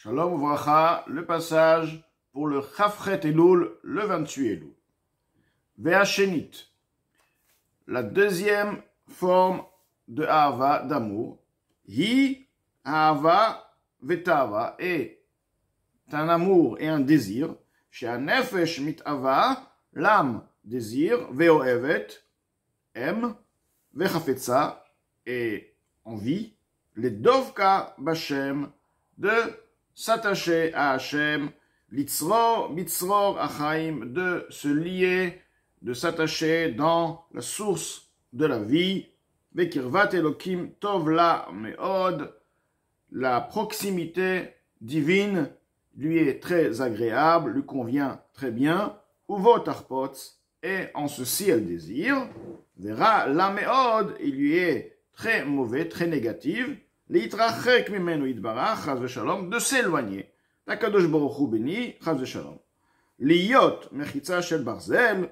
Shalom Uvracha, le passage pour le Chafret Elul, le 28 Elul. Ve'ashenit, la deuxième forme de Ahava, d'amour, Hi Ahava Vetava, est un amour et un désir, chez un Nefesh Mitava, l'âme désire, Ve'ohevet, aime, Ve'chafetza, et envie, les Dovka Bashem, de s'attacher à Hachem, litzror, mitzror, achaim, de se lier, de s'attacher dans la source de la vie, vekirvat elokim tov la meod, la proximité divine lui est très agréable, lui convient très bien, uvot arpotz, et en ceci elle désire, verra la meod, il lui est très mauvais, très négative, Litrachek mimenu yitbarach, chas v'shalom, de s'éloigner. L'Akadosh Baruch Hu béni, chas v'shalom. Liyot mechitza shel barzel,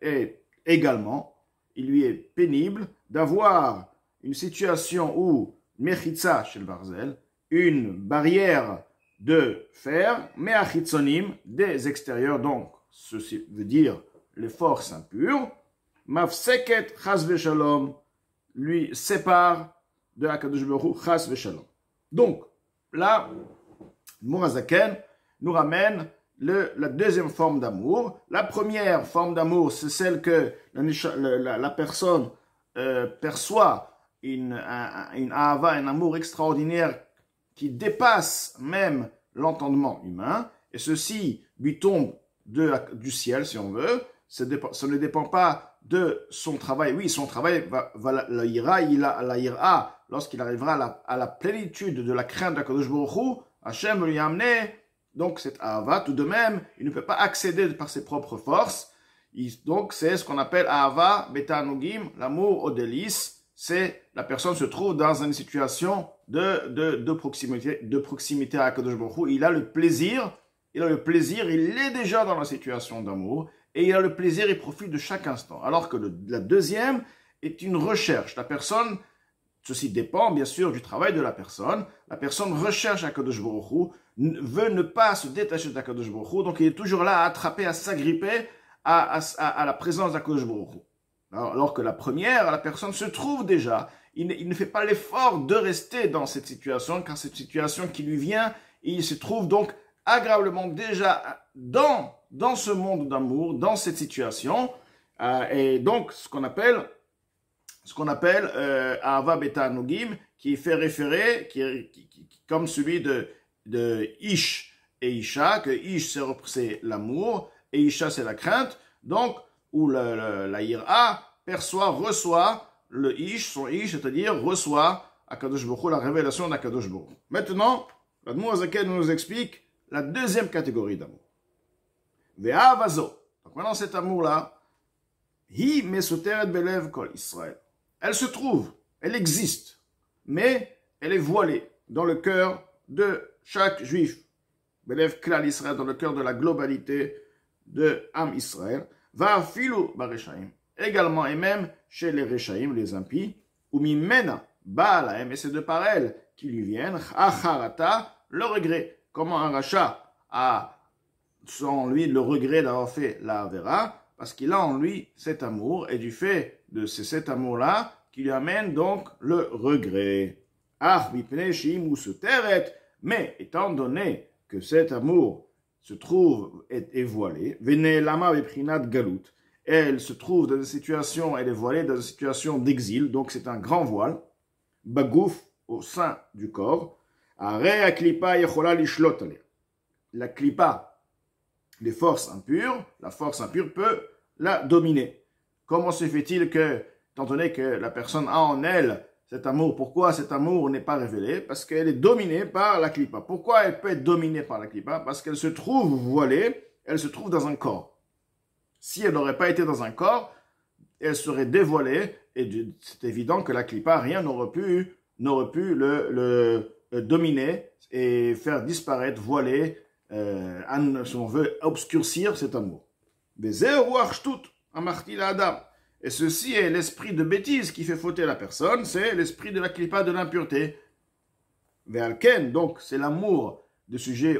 et également, il lui est pénible d'avoir une situation où mechitza shel barzel, une barrière de fer, meachitzonim, des extérieurs, donc, ceci veut dire les forces impures, mafseket chas v'shalom, lui sépare de Akadosh Baruch Hu, chas v'shalom. Donc, là, Mourazaken nous ramène la deuxième forme d'amour. La première forme d'amour, c'est celle que la personne perçoit une ahava, un amour extraordinaire qui dépasse même l'entendement humain, et ceci lui tombe du ciel, si on veut. Ça ne dépend pas de son travail. Oui, son travail la ira, lorsqu'il arrivera à la plénitude de la crainte d'Akadosh Baruch Hu, Hachem lui a amené donc cette ahava. Tout de même, il ne peut pas accéder par ses propres forces. Donc, c'est ce qu'on appelle ahava betanugim, l'amour au délice. C'est la personne se trouve dans une situation de proximité à Akadosh Baruch Hu. Il a le plaisir, il est déjà dans la situation d'amour. Et il a le plaisir, il profite de chaque instant. Alors que la deuxième est une recherche. La personne, ceci dépend bien sûr du travail de la personne. La personne recherche Akadosh Baruch Hu, veut ne pas se détacher d'Akadosh Baruch Hu, donc il est toujours là à attraper, à s'agripper à la présence d'Akadosh Baruch Hu. Alors que la première, la personne se trouve déjà, il ne fait pas l'effort de rester dans cette situation, car cette situation qui lui vient, il se trouve donc agréablement déjà dans ce monde d'amour, dans cette situation, et donc ce qu'on appelle Ahava Beta Nugim, qui fait référer, comme celui de Ish et Isha, que Ish c'est l'amour, et Isha c'est la crainte, donc où la Ira reçoit le Ish, son Ish, c'est-à-dire reçoit Akadosh Baruch Hu, la révélation d'Akadosh Baruch Hu. Maintenant, l'Admour Azaken nous explique la deuxième catégorie d'amour. Ve'avazo. Donc maintenant cet amour-là, hi mesoteret belev kol Israël. Elle se trouve, elle existe, mais elle est voilée dans le cœur de chaque juif. Belev klal Israël, dans le cœur de la globalité de Am Israël. Va filu bareshaim. Également et même chez les reshaim, les impies. Ou mimena ba'alahem, et c'est de par elle qui lui viennent. Acharata, le regret. Comment un rachat a en lui le regret d'avoir fait la Avera, parce qu'il a en lui cet amour, et du fait de cet amour-là, qui lui amène donc le regret. Mais étant donné que cet amour se trouve est voilé, elle se trouve dans une situation, elle est voilée dans une situation d'exil, donc c'est un grand voile, bagouf au sein du corps, la klipa, les forces impures, la force impure peut la dominer. Comment se fait-il que, étant donné que la personne a en elle cet amour, pourquoi cet amour n'est pas révélé? Parce qu'elle est dominée par la klipa. Pourquoi elle peut être dominée par la klipa? Parce qu'elle se trouve voilée, elle se trouve dans un corps. Si elle n'aurait pas été dans un corps, elle serait dévoilée, et c'est évident que la klipa, rien n'aurait pu le dominer et faire disparaître, voiler, si on veut obscurcir cet amour. Et ceci est l'esprit de bêtise qui fait fauter la personne, c'est l'esprit de la klipa de l'impureté. Ve'alken, donc c'est l'amour au sujet,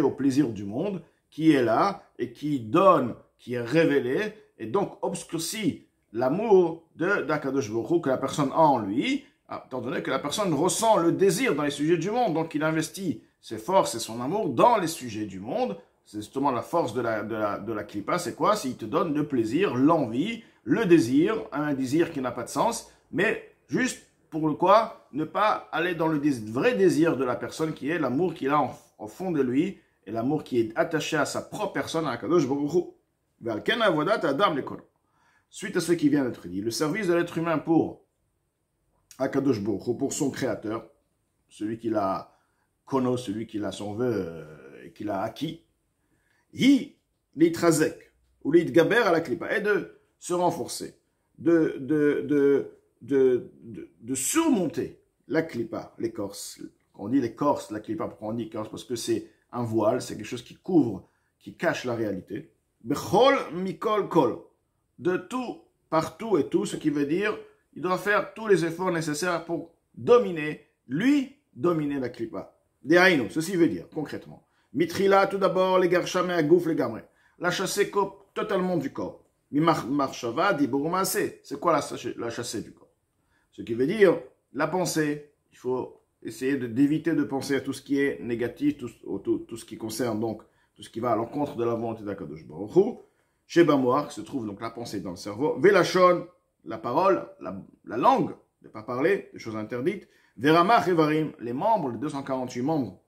au plaisir du monde, qui est là et qui donne, qui est révélé, et donc obscurcit l'amour d'Akadosh Baruch Hu que la personne a en lui, étant donné que la personne ressent le désir dans les sujets du monde, donc il investit ses forces et son amour dans les sujets du monde. C'est justement la force de la klippa, c'est quoi? C'est qu'il te donne le plaisir, l'envie, le désir, un désir qui n'a pas de sens, mais juste pour le quoi? Ne pas aller dans le vrai désir de la personne qui est l'amour qu'il a au fond de lui, et l'amour qui est attaché à sa propre personne, à Akadosh Baruch Hu. Suite à ce qui vient d'être dit, le service de l'être humain pour Akadosh Baruch Hu, pour son créateur, celui qui l'a connu, celui qui l'a son vœu et qui l'a acquis, hi l'itrazek, ou l'itgaber à la klippa, et de se renforcer, de surmonter la klippa, l'écorce. Quand on dit l'écorce, la klippa, pourquoi on dit écorce? Parce que c'est un voile, c'est quelque chose qui couvre, qui cache la réalité. Bechol mikol kol, de tout, partout et tout, ce qui veut dire, il doit faire tous les efforts nécessaires pour dominer, dominer la klippa. Dehaïno, ceci veut dire, concrètement, mitrila, tout d'abord, les garchame à gouf, les gamre, la chasser totalement du corps. Marshava, dibourmassé, c'est quoi la chasser du corps? Ce qui veut dire, la pensée, il faut essayer d'éviter de penser à tout ce qui est négatif, tout ce qui concerne donc, tout ce qui va à l'encontre de la volonté d'Akadosh Baruch Hu. Chez Bamoar, se trouve donc la pensée dans le cerveau. Velachon, la parole, la langue, de ne pas parler, des choses interdites. Veramach Evarim, les membres, les 248 membres.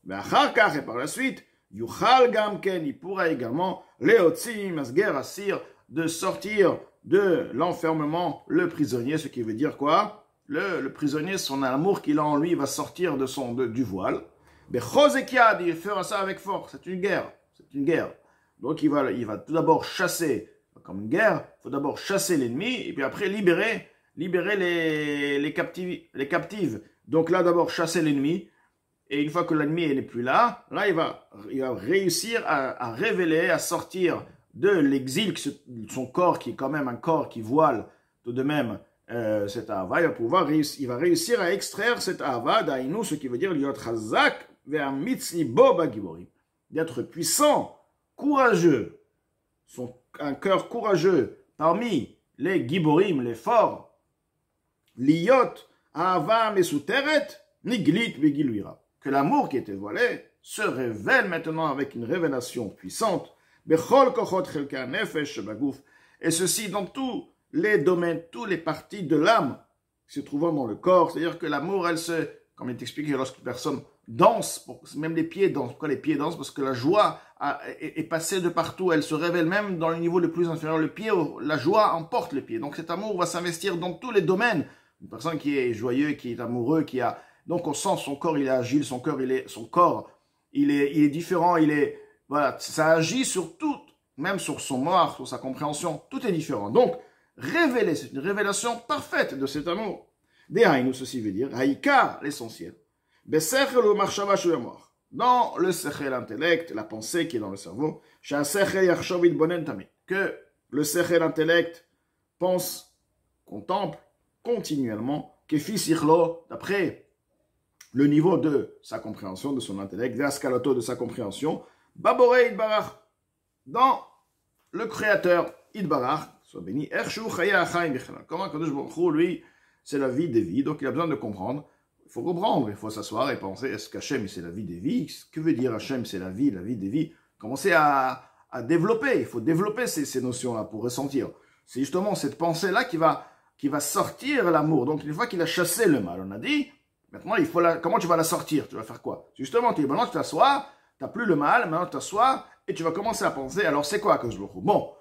Mais Acharkar, et par la suite, Yuchal Gamken, il pourra également, Leotzi, Masger, Assir, de sortir de l'enfermement, le prisonnier, ce qui veut dire quoi? Le prisonnier, son amour qu'il a en lui, va sortir du voile. Mais Chosekiad, il fera ça avec force, c'est une guerre, Donc il va tout d'abord chasser, comme une guerre, il faut d'abord chasser l'ennemi, et puis après libérer les captives. Donc là d'abord chasser l'ennemi, et une fois que l'ennemi n'est plus là, il va réussir à révéler, à sortir de l'exil, son corps qui est quand même un corps qui voile tout de même cette ahava, il va réussir à extraire cette ahava d'Aïnou, ce qui veut dire liot chazak vers mitzli boba giborim, d'être puissant, courageux, un cœur courageux parmi les giborim, les forts, liot ahava mesuteret niglit begiluira, que l'amour qui était voilé se révèle maintenant avec une révélation puissante, bechol kochot chelka nefesh bagouf, et ceci dans tous les domaines, toutes les parties de l'âme se trouvant dans le corps, c'est-à-dire que l'amour, comme il est expliqué, lorsqu'une personne danse, même les pieds dansent. Pourquoi les pieds dansent? Parce que la joie est passée de partout, elle se révèle même dans le niveau le plus inférieur. Le pied, la joie emporte le pied. Donc cet amour va s'investir dans tous les domaines. Une personne qui est joyeuse, qui est amoureux, donc on sent son corps, il est agile, son corps, il est différent, voilà, ça agit sur tout, même sur son mort, sur sa compréhension, tout est différent. Donc, révéler, c'est une révélation parfaite de cet amour. Dehaïnou, ceci veut dire, haïka, l'essentiel. Besechel ou marshava mort. Dans le sechel, l'intellect, la pensée qui est dans le cerveau, que le sechel, l'intellect, pense, contemple continuellement, d'après le niveau de sa compréhension, de son intellect, de sa compréhension, Baboré Idbarach, dans le Créateur Idbarach, soit béni, comment Kadosh Baruch Hu, lui, c'est la vie des vies, donc il a besoin de comprendre. Il faut comprendre, il faut s'asseoir et penser, est-ce qu'Hachem c'est la vie des vies? Que veut dire Hachem c'est la vie des vies? Commencer à développer, il faut développer ces notions-là pour ressentir. C'est justement cette pensée-là qui va sortir l'amour. Donc une fois qu'il a chassé le mal, on a dit, maintenant comment tu vas la sortir? Tu vas faire quoi? Justement, maintenant tu t'assois, tu n'as plus le mal, maintenant tu t'assois et tu vas commencer à penser, alors c'est quoi Akadosh Baruch Hu? Bon,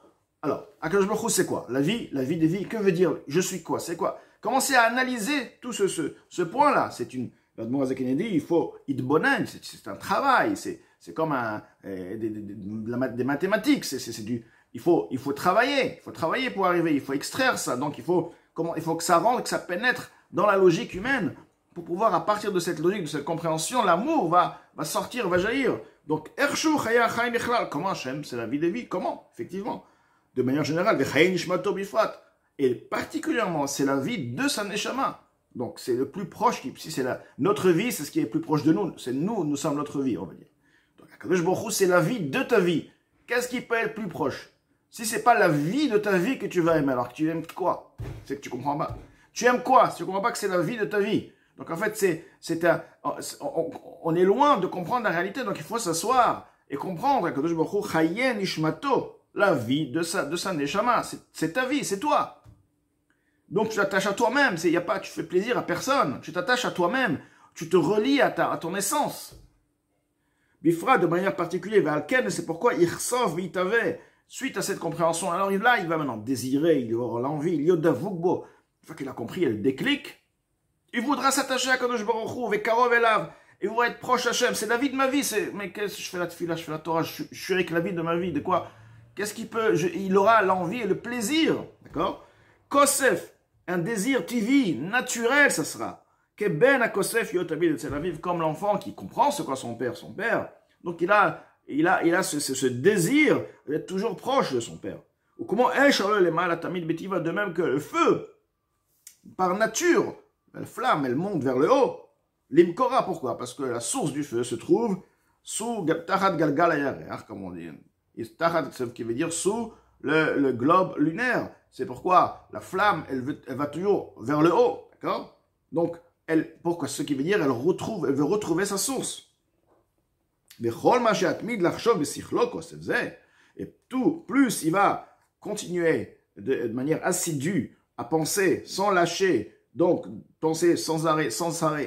alors, Akadosh Baruch Hu c'est quoi? La vie des vies, que veut dire? Je suis quoi? C'est quoi? Commencez à analyser tout ce point-là. C'est une, Mademoiselle Kennedy, il faut itbonen, c'est un travail, c'est comme des mathématiques, il faut travailler pour arriver, il faut extraire ça, donc il faut que ça rentre, que ça pénètre dans la logique humaine, pour pouvoir, à partir de cette logique, de cette compréhension, l'amour va sortir, va jaillir. Donc, Ershu Chaya Chaim Bichlal, comment Hachem, c'est la vie des vies, comment? Effectivement, de manière générale, Vechayin Nishmato Bifrat. Et particulièrement, c'est la vie de sa neshama. Donc, c'est le plus proche, si c'est notre vie, c'est ce qui est plus proche de nous. C'est nous sommes notre vie, on va dire. Donc, Akadosh Baruch Hu, c'est la vie de ta vie. Qu'est-ce qui peut être plus proche? Si c'est pas la vie de ta vie que tu vas aimer, alors que tu aimes quoi? C'est que tu comprends pas. Tu aimes quoi? Si tu comprends pas que c'est la vie de ta vie. Donc, en fait, on est loin de comprendre la réalité. Donc, il faut s'asseoir et comprendre Akadosh Baruch Hu, Chayen Ishmato, la vie de sa neshama. C'est ta vie, c'est toi. Donc tu t'attaches à toi-même, tu fais plaisir à personne, tu t'attaches à toi-même, tu te relis à ton essence. Bifra de manière particulière, Valken, c'est pourquoi Irsov Vitave, suite à cette compréhension, alors là il va maintenant désirer, il aura l'envie, il yoda vugbo, une fois qu'il a compris, il y a le déclic, il voudra s'attacher à Kadosh Baruch Hu, Vekarov Elav, il voudra être proche Hachem, c'est la vie de ma vie, mais qu'est-ce que je fais la tefila, je fais la Torah, je suis avec la vie de ma vie, de quoi? Qu'est-ce qu'il peut, il aura l'envie et le plaisir, d'accord? Kosef, un désir TV, naturel, ça sera. Que ben à Kosef yotabi de Tel Aviv, comme l'enfant qui comprend ce qu'est son père. Donc il a ce désir d'être toujours proche de son père. Ou comment les mal à Tamid Betiva, de même que le feu, par nature, la flamme, elle monte vers le haut. L'imkora, pourquoi? Parce que la source du feu se trouve sous Tahat Galgal Ayareach, comme on dit. Tahat, ce qui veut dire sous le globe lunaire. C'est pourquoi la flamme, elle va toujours vers le haut, d'accord? Donc, pourquoi? Ce qui veut dire, elle veut retrouver sa source. Et plus il va continuer de manière assidue à penser sans lâcher, donc penser sans arrêt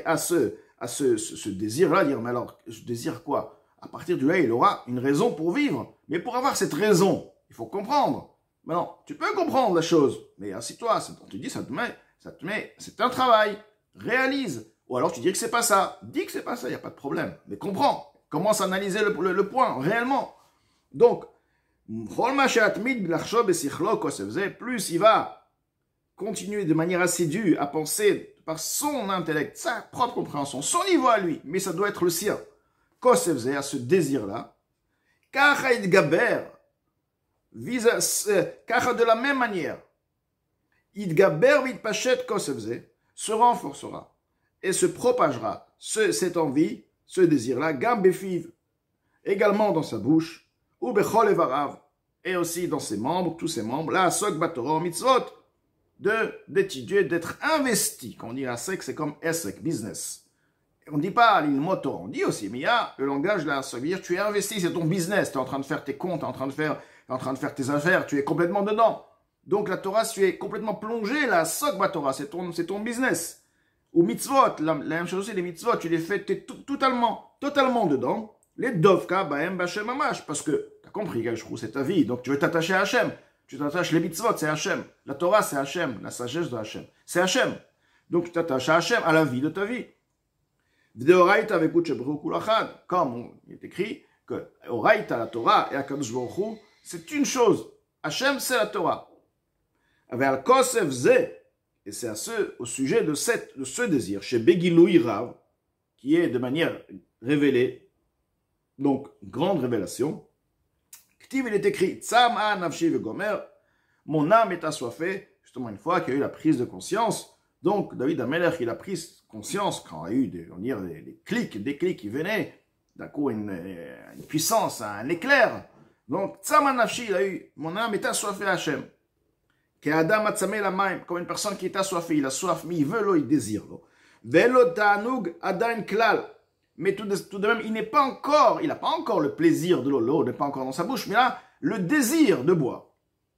à ce désir-là, dire, mais alors, je désire quoi? À partir de là, il aura une raison pour vivre. Mais pour avoir cette raison, il faut comprendre. Maintenant, tu peux comprendre la chose, mais assis-toi, tu dis, c'est un travail, réalise. Ou alors tu dis que c'est pas ça, dis que c'est pas ça, il n'y a pas de problème. Mais comprends, commence à analyser le point, réellement. Donc, plus il va continuer de manière assidue à penser par son intellect, sa propre compréhension, son niveau à lui, mais ça doit être le sien. Kosevze, à ce désir-là, Kachaïd Gaber, car de la même manière, Idgaber Vitpachet Kosevze se renforcera et se propagera cette envie, ce désir-là, Gambefiv, également dans sa bouche, ou Bechol Evarav, et aussi dans ses membres, tous ses membres, la Asok Batoro Mitzvot, d'étudier, d'être investi. Quand on dit Asek, c'est comme Esek, business. On ne dit pas l'île moto, on dit aussi, mais il y a le langage là, ça veut dire tu es investi, c'est ton business, tu es en train de faire tes comptes, tu es en train de faire tes affaires, tu es complètement dedans. Donc la Torah, tu es complètement plongé, la Sokba Torah, c'est ton business. Ou mitzvot, la même chose aussi, les mitzvot, tu les fais, tu es totalement dedans. Les dovka, baem, bachem, amash, parce que tu as compris, c'est ta vie, donc tu veux t'attacher à Hachem. Tu t'attaches, les mitzvot, c'est Hachem. La Torah, c'est Hachem, la sagesse de Hachem. C'est Hachem. Donc tu t'attaches à Hachem, à la vie de ta vie. Comme il est écrit que Oraita, la Torah, et Akadosh Baruch Hu, c'est une chose. Hachem, c'est la Torah. Et c'est au sujet de ce désir, chez Begilui Rav, qui est de manière révélée, donc grande révélation. Ktiv, il est écrit, Tzama nafshi vegomer, mon âme est assoiffée, justement une fois qu'il y a eu la prise de conscience. Donc, David Amelech, il a pris conscience quand il y a eu des clics qui venaient, d'un coup une puissance, un éclair. Donc, Tzama nafshi, il a eu, mon âme est assoiffée à Hachem. Adam atzameh la maim, comme une personne qui est assoiffée, il a soif, mais il veut l'eau, il désire l'eau. Velo ta'anug adain klal. Mais tout de même, il n'a pas encore le plaisir de l'eau. L'eau n'est pas encore dans sa bouche, mais là, le désir de boire.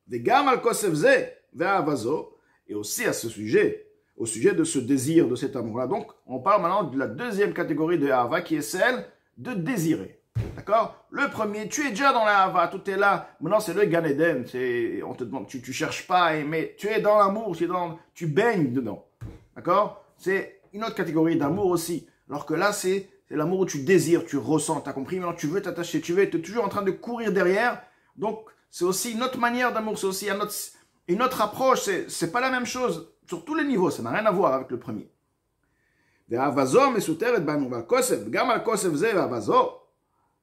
Vegam al kosevze ve'avazo. Et aussi à ce sujet, au sujet de ce désir, de cet amour-là. Donc, on parle maintenant de la deuxième catégorie de Hava, qui est celle de désirer. D'accord? Le premier, tu es déjà dans la Hava, tout est là. Maintenant, c'est le Gan Eden. On te demande, tu cherches pas, mais tu es dans l'amour, tu baignes dedans. D'accord? C'est une autre catégorie d'amour aussi. Alors que là, c'est l'amour où tu désires, tu ressens, tu as compris? Maintenant, tu veux t'attacher, tu es toujours en train de courir derrière. Donc, c'est aussi une autre manière d'amour, c'est aussi une autre approche. C'est pas la même chose sur tous les niveaux. Ça n'a rien à voir avec le premier.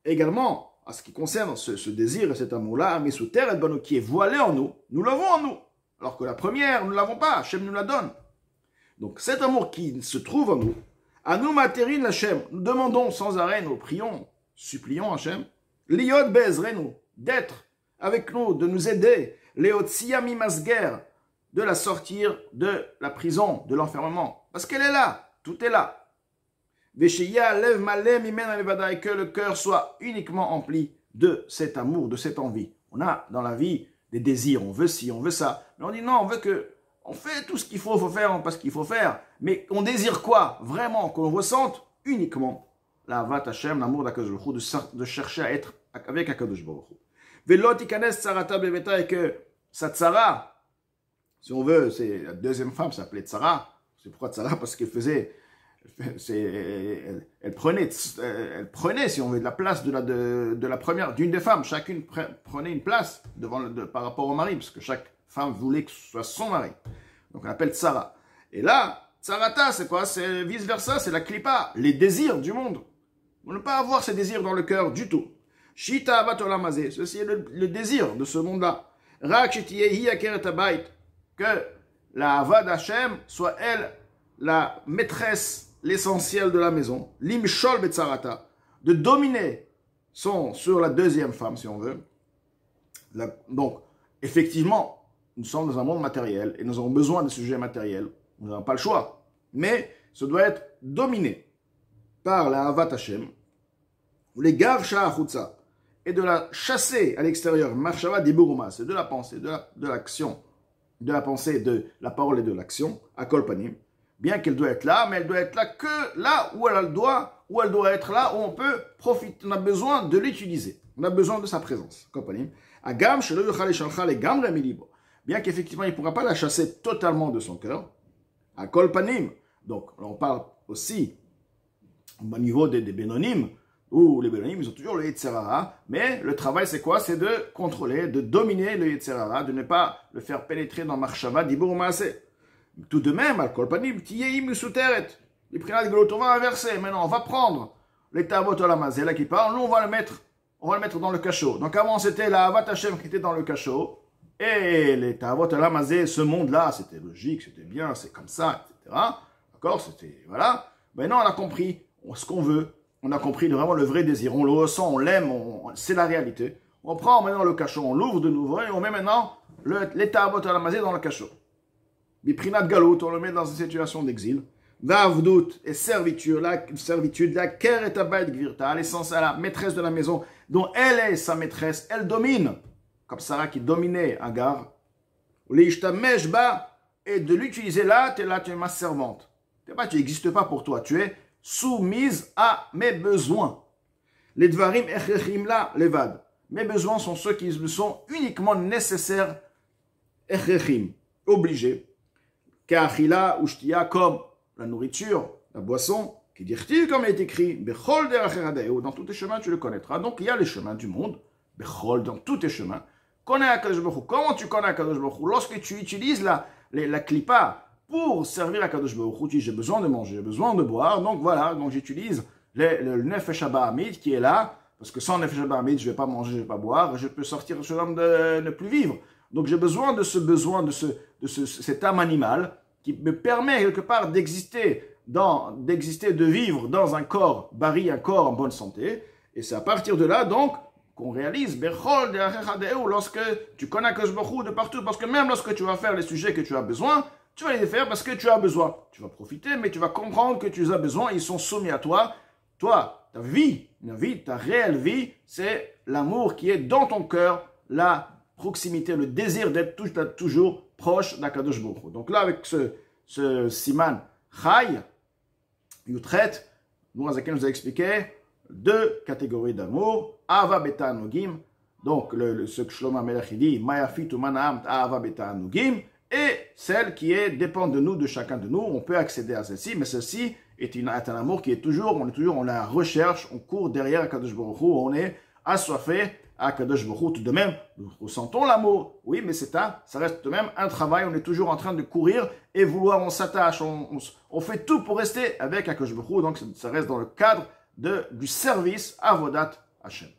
Également, à ce qui concerne ce désir et cet amour-là, qui est voilé en nous, nous l'avons en nous. Alors que la première, nous ne l'avons pas, Hachem nous la donne. Donc cet amour qui se trouve en nous, à nous matérine Hachem, nous demandons sans arrêt, nous prions, supplions Hachem, liot bezrenu, d'être avec nous, de nous aider, leotzia masger, de la sortir de la prison, de l'enfermement. Parce qu'elle est là, tout est là. Vesheya lev malem imen alevada, et que le cœur soit uniquement empli de cet amour, de cette envie. On a dans la vie des désirs, on veut ci, on veut ça. Mais on dit non, on veut que, on fait tout ce qu'il faut faire parce qu'il faut faire. Mais on désire quoi? Vraiment, qu'on ressente uniquement la Avat Hashem, l'amour d'Akadosh Baruch Hu, de chercher à être avec Akadosh Baruch Hu. Velot ikanes tsarata beveta, et que sa tsara, si on veut, c'est la deuxième femme, s'appelait Tsara. C'est pourquoi Tsara? Parce qu'elle faisait, elle prenait, si on veut, de la place de la première, d'une des femmes. Chacune prenait une place par rapport au mari, parce que chaque femme voulait que ce soit son mari. Donc on appelle Tsara. Et là, Tsarata, c'est quoi? C'est vice-versa, c'est la klipa, les désirs du monde. On ne peut pas avoir ces désirs dans le cœur du tout. Shita avat olamazé, ceci est le désir de ce monde-là. Rak shetiyehi akeret habayit, que la Avad Hashem soit elle la maîtresse, l'essentiel de la maison, l'imshol betzarata, de dominer sur la deuxième femme, si on veut. Donc, effectivement, nous sommes dans un monde matériel et nous avons besoin de sujets matériels. Nous n'avons pas le choix. Mais ça doit être dominé par la Havat Hashem, ou les gav sha'achutza, et de la chasser à l'extérieur, marshava diburuma, c'est de la pensée, de l'action, de la pensée, de la parole et de l'action, à kolpanim, bien qu'elle doit être là, mais elle doit être là que là où elle doit être là où on peut profiter, on a besoin de l'utiliser, on a besoin de sa présence, kolpanim, agam shelo yuchal eshalcha legamre milibo, bien qu'effectivement il ne pourra pas la chasser totalement de son cœur, à kolpanim, donc on parle aussi au niveau des bénonymes, où les bénonymes, ils ont toujours le Yetzirara, mais le travail, c'est quoi? C'est de contrôler, de dominer le Yetzirara, de ne pas le faire pénétrer dans Marshava, Dibur Maaseh. Tout de même, Al-Kol Panim, Tiyeim Suteret, les Prinat Gelot, on va inverser. Maintenant, on va prendre les Tavot Olamazé, là qui parle, nous, on va le mettre dans le cachot. Donc avant, c'était la Havat Hashem qui était dans le cachot, et les Tavot Olamazé, ce monde-là, c'était logique, c'était bien, c'est comme ça, etc. D'accord? C'était, voilà. Maintenant, on a compris ce qu'on veut. On a compris vraiment le vrai désir. On le ressent, on l'aime, c'est la réalité. On prend maintenant le cachot, on l'ouvre de nouveau et on met maintenant l'état à la dans le cachot. Biprinat Galout, on le met dans une situation d'exil. Vavdout et servitude, la ker et tabayt gvirta, l'essence à la maîtresse de la maison, dont elle est sa maîtresse, elle domine, comme Sarah qui dominait Agar. L'ishtamesh ba, et de l'utiliser là, tu es ma servante. Tu n'existes pas pour toi, tu es soumise à mes besoins. Les dvarim echechim la levad. Mes besoins sont ceux qui me sont uniquement nécessaires, echechim, obligés. Ka'achila ou shtia, comme la nourriture, la boisson, qui dit comme il est écrit, bechol deracheradehu, dans tous tes chemins tu le connaîtras. Donc il y a les chemins du monde, bechol, dans tous tes chemins. Connais Akadosh Baruch Hu. Comment tu connais Akadosh Baruch Hu? Lorsque tu utilises la klipa, pour servir à Kadosh Baruch Hu, j'ai besoin de manger, j'ai besoin de boire, donc voilà, donc j'utilise le Nefesh Hamid qui est là, parce que sans Nefesh Hamid, je ne vais pas manger, je ne vais pas boire, je peux sortir ce homme de ne plus vivre. Donc j'ai besoin de cet âme animale qui me permet quelque part d'exister, de vivre dans un corps bari, un corps en bonne santé, et c'est à partir de là donc qu'on réalise lorsque tu connais Kadosh Baruch Hu de partout, parce que même lorsque tu vas faire les sujets que tu as besoin, tu vas les faire parce que tu as besoin. Tu vas profiter, mais tu vas comprendre que tu as besoin. Ils sont soumis à toi. Toi, ta vie, ta réelle vie, c'est l'amour qui est dans ton cœur, la proximité, le désir d'être toujours proche d'Akadosh Baruch Hu. Donc là, avec ce siman Chai, Yutret, nous nous a expliqué deux catégories d'amour. Ava beta anugim. Donc, ce que Shlomo Amelech dit, Mayafit ou Manaam Ava beta anugim. Et celle qui dépend de nous, de chacun de nous, on peut accéder à celle-ci, mais celle-ci est un amour qui est toujours, on la recherche, on court derrière Akadosh Baruch Hu, on est assoiffé à Akadosh Baruch Hu. Tout de même, nous ressentons l'amour, oui, mais ça reste tout de même un travail, on est toujours en train de courir et vouloir, on s'attache, on fait tout pour rester avec Akadosh Baruch Hu, donc ça reste dans le cadre du service à Avodat Hashem.